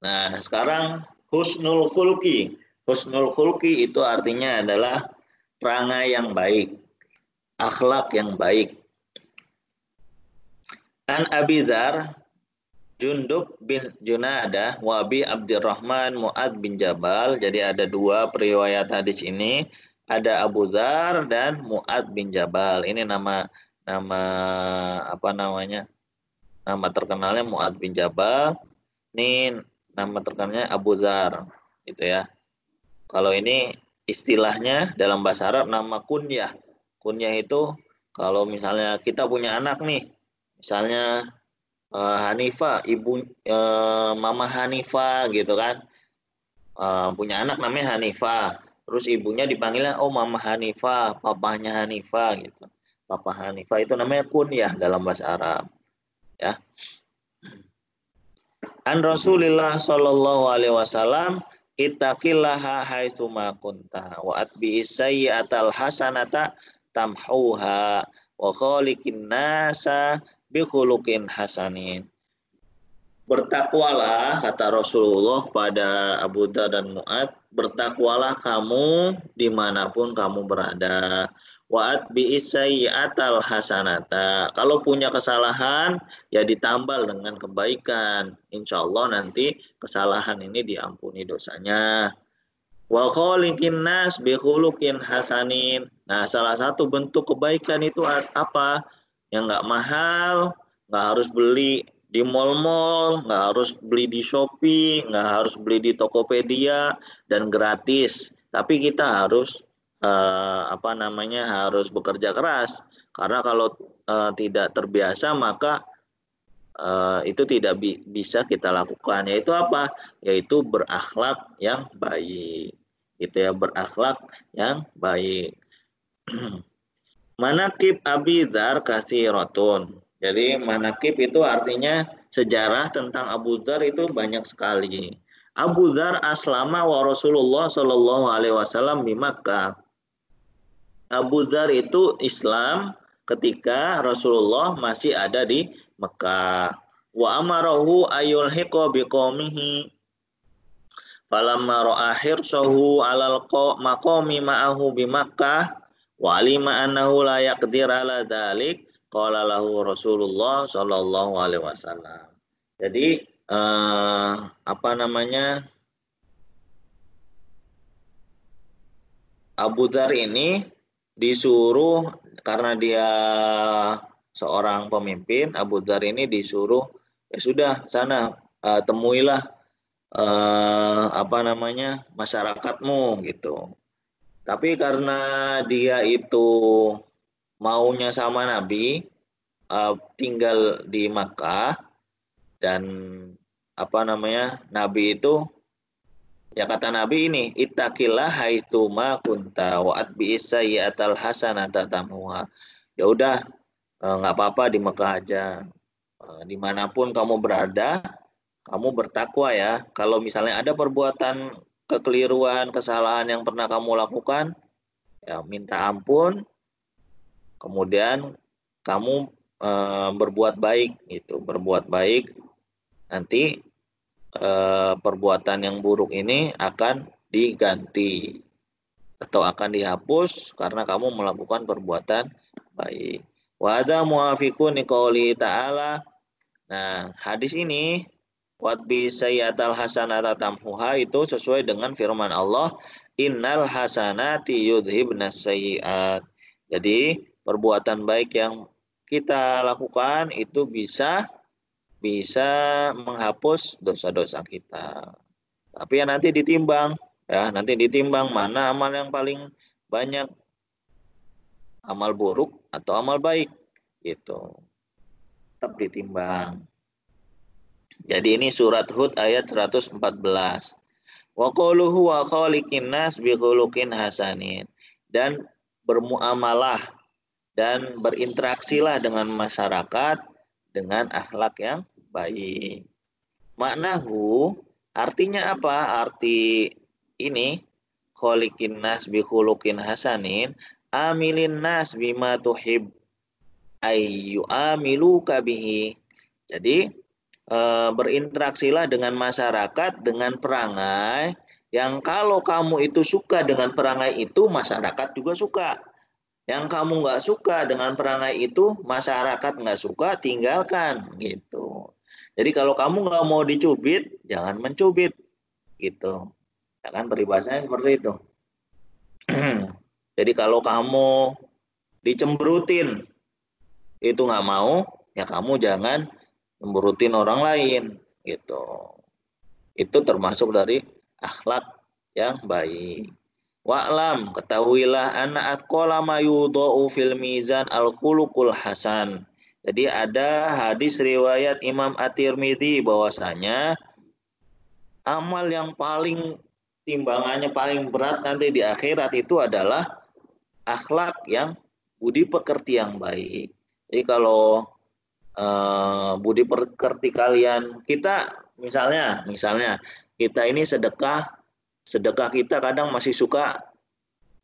Nah, sekarang husnul khulqi. Husnul khulqi itu artinya adalah perangai yang baik, akhlak yang baik. An Abi Dzar, Jundub bin Junadah, wa Abi Abdurrahman Mu'ad bin Jabal. Jadi ada dua periwayat hadis ini, ada Abu Dzar dan Mu'ad bin Jabal. Ini nama nama apa namanya? Nama terkenalnya Mu'ad bin Jabal. Ini nama terkenalnya Abu Dzar, gitu ya. Kalau ini istilahnya dalam bahasa Arab nama kunyah. Kunyah itu kalau misalnya kita punya anak nih, misalnya Hanifah, ibu Mama Hanifah gitu kan, punya anak namanya Hanifah. Terus ibunya dipanggilnya oh Mama Hanifah, papahnya Hanifah gitu. Papa Hanifah itu namanya kunyah dalam bahasa Arab. Ya. An Rasulillah Shallallahu Alaihi Wasallam ittaqillaha haitsu ma kunta wa atbi'is sayyi'atal hasanata tamhuha wa khaliqin nasa bi khuluqin hasanin. Bertakwalah, kata Rasulullah pada Abu Dzar dan Mu'ad, bertakwalah kamu dimanapun kamu berada. Wa'at bi'isayyatal hasanata. Kalau punya kesalahan, ya ditambal dengan kebaikan. Insya Allah nanti kesalahan ini diampuni dosanya. Wa khaliqin nas bi khuluqin hasanin. Nah, salah satu bentuk kebaikan itu apa? Yang nggak mahal, nggak harus beli di mall-mall, nggak harus beli di Shopee, nggak harus beli di Tokopedia, dan gratis. Tapi kita harus harus bekerja keras. Karena kalau tidak terbiasa maka itu tidak bisa kita lakukan. Yaitu apa? Yaitu berakhlak yang baik. Gitu ya, berakhlak yang baik. Manakib Abi Dzar katsiratun. Jadi manakib itu artinya sejarah tentang Abu Dzar itu banyak sekali. Abu Dzar aslama wa Rasulullah Shallallahu Alaihi Wasallam di Makkah. Abu Dzar itu Islam ketika Rasulullah masih ada di Mekah. Wa amarahu ayul hiqa biqaumihi falamma ra'a hirsahu 'alal maqami ma'ahu bi Makkah wa alima annahu la yaqdir 'ala dzalik qala lahu Rasulullah sallallahu alaihi wasallam. Jadi Abu Dzar ini disuruh karena dia seorang pemimpin, Abu Dzar ini disuruh ya sudah sana temuilah masyarakatmu gitu. Tapi karena dia itu maunya sama Nabi, tinggal di Makkah dan Nabi itu ya kata Nabi ini ittaqillah haitsu ma kunta wa atbi'is sayyi'atal hasanata tamhuha. Ya udah nggak apa-apa di Mekah aja. Dimanapun kamu berada, kamu bertakwa ya. Kalau misalnya ada perbuatan kekeliruan, kesalahan yang pernah kamu lakukan, ya minta ampun. Kemudian kamu berbuat baik, gitu. Berbuat baik, nanti perbuatan yang buruk ini akan diganti atau akan dihapus karena kamu melakukan perbuatan baik. Wa hadza muafiqun liqouli ta'ala. Nah, hadis ini wat bi sayyatal hasanata tamhuha itu sesuai dengan firman Allah, innal hasanati yudhibnas sayyiat. Jadi, perbuatan baik yang kita lakukan itu bisa menghapus dosa-dosa kita. Tapi ya nanti ditimbang mana amal yang paling banyak, amal buruk atau amal baik gitu. Tetap ditimbang. Jadi ini surat Hud ayat 114. Wa quluhu wa khaliqin nas bi khuluqin hasanin. Dan bermuamalah dan berinteraksilah dengan masyarakat dengan akhlak yang baik. Maknahu artinya apa? Arti ini kholiqin nas bi khuluqin hasanin, amilin nas bima tuhib ayyu amiluka bihi. Jadi berinteraksilah dengan masyarakat dengan perangai yang kalau kamu itu suka dengan perangai itu, masyarakat juga suka. Yang kamu nggak suka dengan perangai itu, masyarakat nggak suka, tinggalkan gitu. Jadi kalau kamu nggak mau dicubit, jangan mencubit gitu. Ya kan peribahasanya seperti itu. Jadi kalau kamu dicemberutin itu nggak mau, ya kamu jangan cemberutin orang lain gitu. Itu termasuk dari akhlak yang baik. Wa'lam, ketahuilah anak aqala ma yudha'u fil mizan al-khuluqul hasan. Jadi ada hadis riwayat Imam At-Tirmidzi bahwasanya amal yang paling timbangannya paling berat nanti di akhirat itu adalah akhlak yang budi pekerti yang baik. Jadi kalau budi pekerti kalian, kita misalnya kita ini sedekah kita kadang masih suka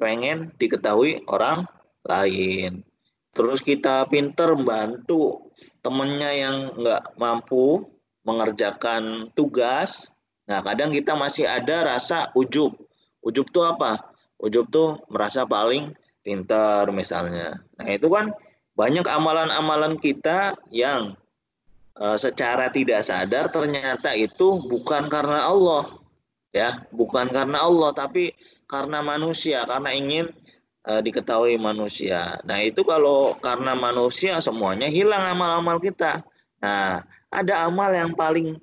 pengen diketahui orang lain. Terus kita pinter bantu temennya yang nggak mampu mengerjakan tugas. Nah, kadang kita masih ada rasa ujub. Ujub tuh apa? Ujub tuh merasa paling pintar misalnya. Nah, itu kan banyak amalan-amalan kita yang secara tidak sadar ternyata itu bukan karena Allah, ya, bukan karena Allah, tapi karena manusia, karena ingin diketahui manusia. Nah, itu kalau karena manusia semuanya hilang amal-amal kita. Nah, ada amal yang paling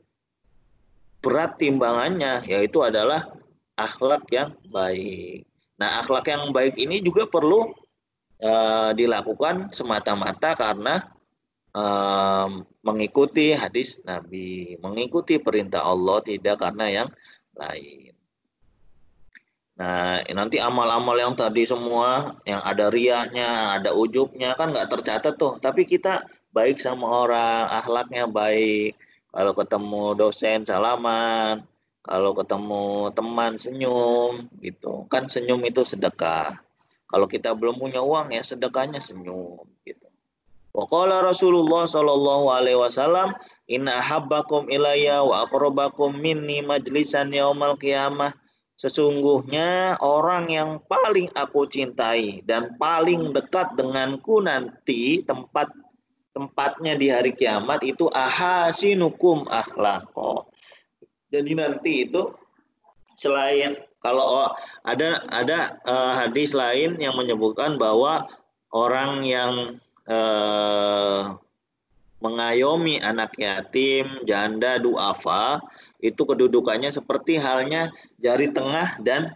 berat timbangannya, yaitu adalah akhlak yang baik. Nah, akhlak yang baik ini juga perlu dilakukan semata-mata karena mengikuti hadis Nabi, mengikuti perintah Allah, tidak karena yang lain. Nah, nanti amal-amal yang tadi semua, yang ada riyahnya, ada ujubnya, kan nggak tercatat tuh. Tapi kita baik sama orang, akhlaknya baik. Kalau ketemu dosen salaman, kalau ketemu teman senyum, gitu. Kan senyum itu sedekah. Kalau kita belum punya uang ya sedekahnya senyum, gitu. Waqala Rasulullah sallallahu alaihi wasallam, inna habbakum ilayya wa aqrabakum minni majlisan yaumal qiyamah. Sesungguhnya orang yang paling aku cintai dan paling dekat denganku nanti tempatnya di hari kiamat itu ahasinukum akhlaqo. Jadi nanti itu selain kalau ada hadis lain yang menyebutkan bahwa orang yang mengayomi anak yatim, janda, duafa, itu kedudukannya seperti halnya jari tengah dan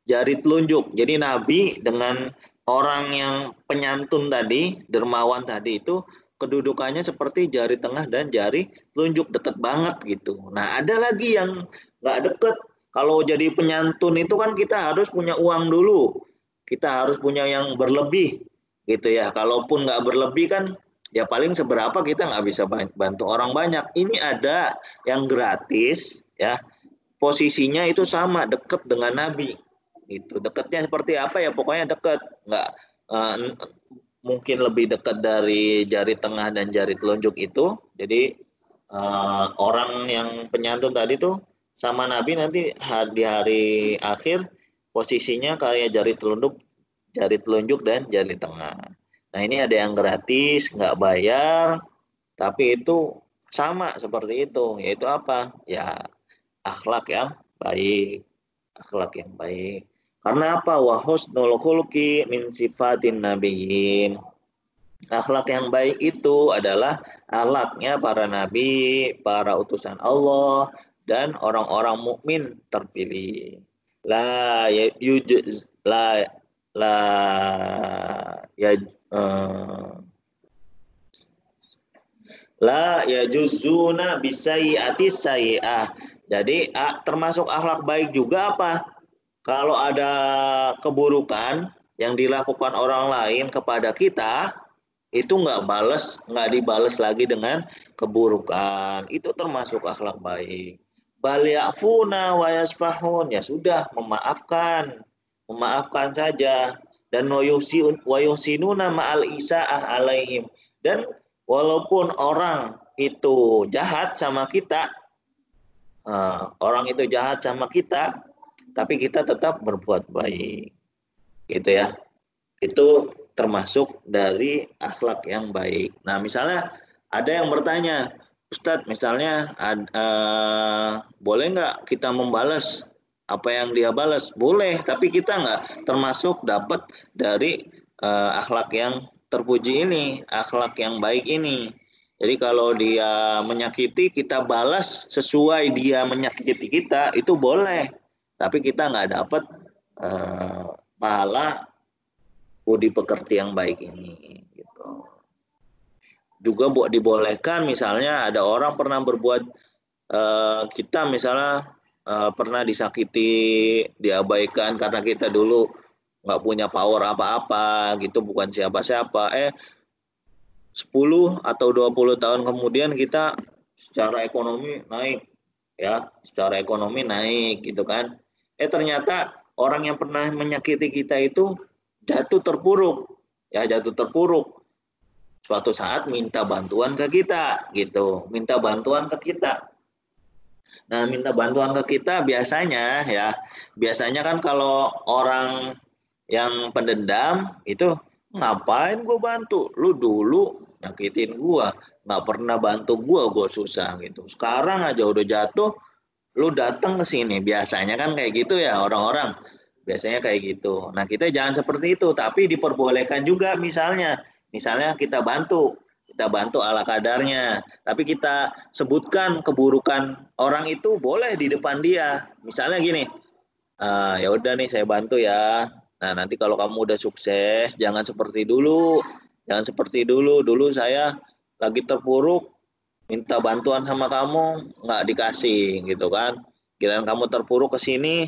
jari telunjuk. Jadi Nabi dengan orang yang penyantun tadi, dermawan tadi itu kedudukannya seperti jari tengah dan jari telunjuk, dekat banget gitu. Nah, ada lagi yang nggak deket. Kalau jadi penyantun itu kan kita harus punya uang dulu. Kita harus punya yang berlebih gitu ya. Kalaupun nggak berlebih kan ya paling seberapa kita nggak bisa bantu orang banyak. Ini ada yang gratis ya, posisinya itu sama dekat dengan Nabi. Itu dekatnya seperti apa ya, pokoknya dekat, nggak uh, mungkin lebih dekat dari jari tengah dan jari telunjuk itu. Jadi orang yang penyantun tadi tuh sama Nabi nanti di hari akhir posisinya kayak jari telunjuk dan jari tengah. Nah, ini ada yang gratis, nggak bayar, tapi itu sama seperti itu, yaitu apa? Ya, akhlak yang baik, akhlak yang baik. Karena apa? Wa husnul khuluqi min sifatin nabiyyin. Akhlak yang baik itu adalah akhlaknya para nabi, para utusan Allah, dan orang-orang mukmin terpilih. La yujuz la ya la ya juzuna bisayiati sayi'ah. Jadi termasuk akhlak baik juga apa? Kalau ada keburukan yang dilakukan orang lain kepada kita, itu nggak dibales lagi dengan keburukan. Itu termasuk akhlak baik. Bal ya'funa wa yasfahun, ya sudah, memaafkan saja. Dan wa yusinuna ma'al isa'ah alaihim, dan walaupun orang itu jahat sama kita, orang itu jahat sama kita, tapi kita tetap berbuat baik, gitu ya. Itu termasuk dari akhlak yang baik. Nah, misalnya ada yang bertanya, Ustadz, misalnya boleh nggak kita membalas apa yang dia balas? Boleh, tapi kita nggak termasuk dapat dari akhlak yang terpuji ini, akhlak yang baik ini. Jadi kalau dia menyakiti, kita balas sesuai dia menyakiti kita, itu boleh. Tapi kita nggak dapat pahala budi pekerti yang baik ini gitu. Juga dibolehkan misalnya ada orang pernah berbuat kita misalnya pernah disakiti, diabaikan karena kita dulu nggak punya power apa-apa gitu, bukan siapa-siapa. 10 atau 20 tahun kemudian kita secara ekonomi naik, ya, secara ekonomi naik gitu kan. Ternyata orang yang pernah menyakiti kita itu jatuh terpuruk, ya, jatuh terpuruk. Suatu saat minta bantuan ke kita gitu, minta bantuan ke kita. Nah, minta bantuan ke kita biasanya, ya, biasanya kan kalau orang yang pendendam itu, ngapain gue bantu, lu dulu nyakitin gue, nggak pernah bantu gue susah gitu, sekarang aja udah jatuh lu datang ke sini. Biasanya kan kayak gitu ya orang-orang, biasanya kayak gitu. Nah, kita jangan seperti itu, tapi diperbolehkan juga misalnya kita bantu ala kadarnya, tapi kita sebutkan keburukan orang itu boleh di depan dia. Misalnya gini, ya udah nih saya bantu ya. Nah, nanti kalau kamu udah sukses, jangan seperti dulu. Jangan seperti dulu. Dulu saya lagi terpuruk, minta bantuan sama kamu, nggak dikasih gitu kan. Kirain kamu terpuruk ke sini,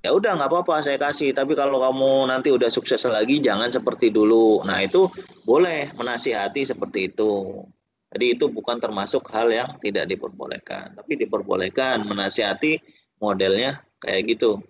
ya udah nggak apa-apa saya kasih. Tapi kalau kamu nanti udah sukses lagi, jangan seperti dulu. Nah, itu boleh menasihati seperti itu. Jadi itu bukan termasuk hal yang tidak diperbolehkan, tapi diperbolehkan menasihati modelnya kayak gitu.